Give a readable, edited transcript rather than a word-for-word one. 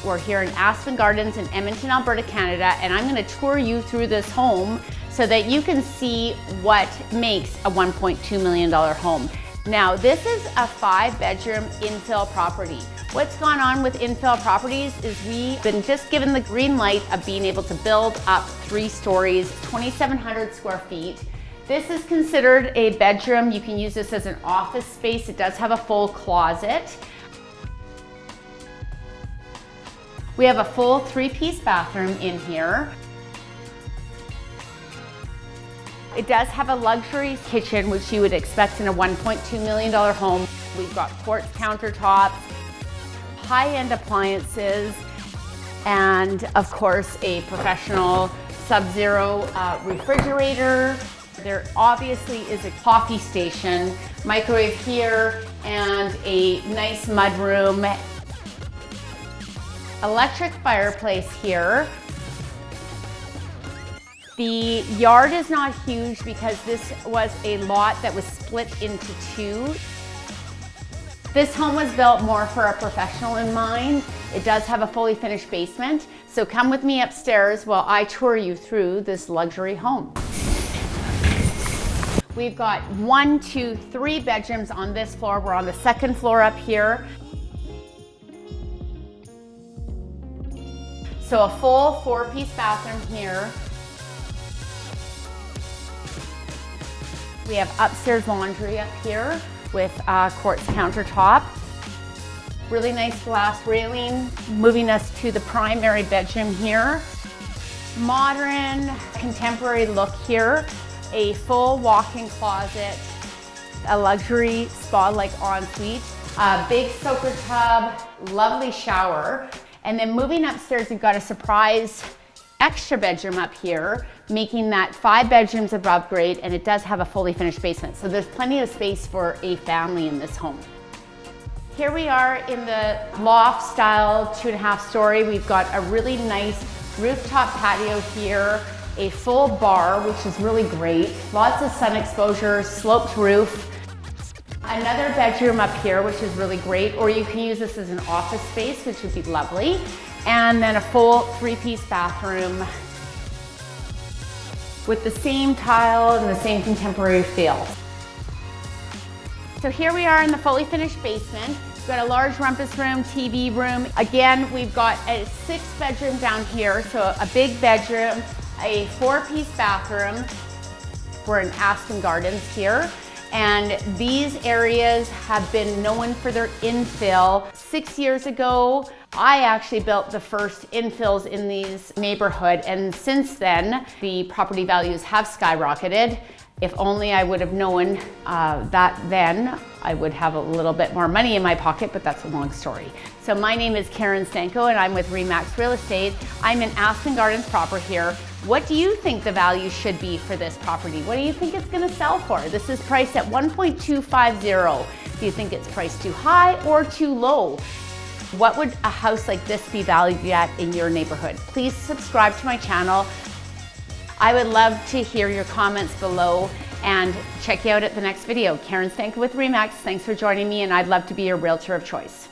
We're here in Aspen Gardens in Edmonton, Alberta, Canada, and I'm going to tour you through this home so that you can see what makes a $1.2 million home. Now, this is a 5-bedroom infill property. What's gone on with infill properties is we've been just given the green light of being able to build up 3 stories, 2,700 square feet. This is considered a bedroom. You can use this as an office space. It does have a full closet. We have a full 3-piece bathroom in here. It does have a luxury kitchen, which you would expect in a $1.2 million home. We've got quartz countertops, high-end appliances, and of course a professional Sub-Zero refrigerator. There obviously is a coffee station, microwave here, and a nice mudroom. Electric fireplace here. The yard is not huge because this was a lot that was split into 2. This home was built more for a professional in mind. It does have a fully finished basement. So come with me upstairs while I tour you through this luxury home. We've got 1, 2, 3 bedrooms on this floor. We're on the 2nd floor up here. So a full 4-piece bathroom here. We have upstairs laundry up here with quartz countertop. Really nice glass railing, moving us to the primary bedroom here. Modern, contemporary look here. A full walk-in closet, a luxury spa-like ensuite, a big soaker tub, lovely shower. And then moving upstairs, we've got a surprise extra bedroom up here, making that 5 bedrooms above grade, and it does have a fully finished basement. So there's plenty of space for a family in this home. Here we are in the loft style 2.5 story. We've got a really nice rooftop patio here, a full bar, which is really great. Lots of sun exposure, sloped roof. Another bedroom up here, which is really great, or you can use this as an office space, which would be lovely. And then a full 3-piece bathroom with the same tile and the same contemporary feel. So here we are in the fully finished basement. We've got a large rumpus room, TV room. Again, we've got a 6-bedroom down here, so a big bedroom, a 4-piece bathroom. We're in Aspen Gardens here. And these areas have been known for their infill. 6 years ago, I actually built the first infills in these neighborhoods, and since then, the property values have skyrocketed. If only I would have known that then, I would have a little bit more money in my pocket, but that's a long story. So my name is Karen Stanko, and I'm with RE/MAX Real Estate. I'm in Aspen Gardens proper here. What do you think the value should be for this property? What do you think it's going to sell for? This is priced at $1.250. Do you think it's priced too high or too low? What would a house like this be valued at in your neighborhood? Please subscribe to my channel. I would love to hear your comments below, and check you out at the next video. Karen Stanko with RE/MAX. Thanks for joining me, and I'd love to be your realtor of choice.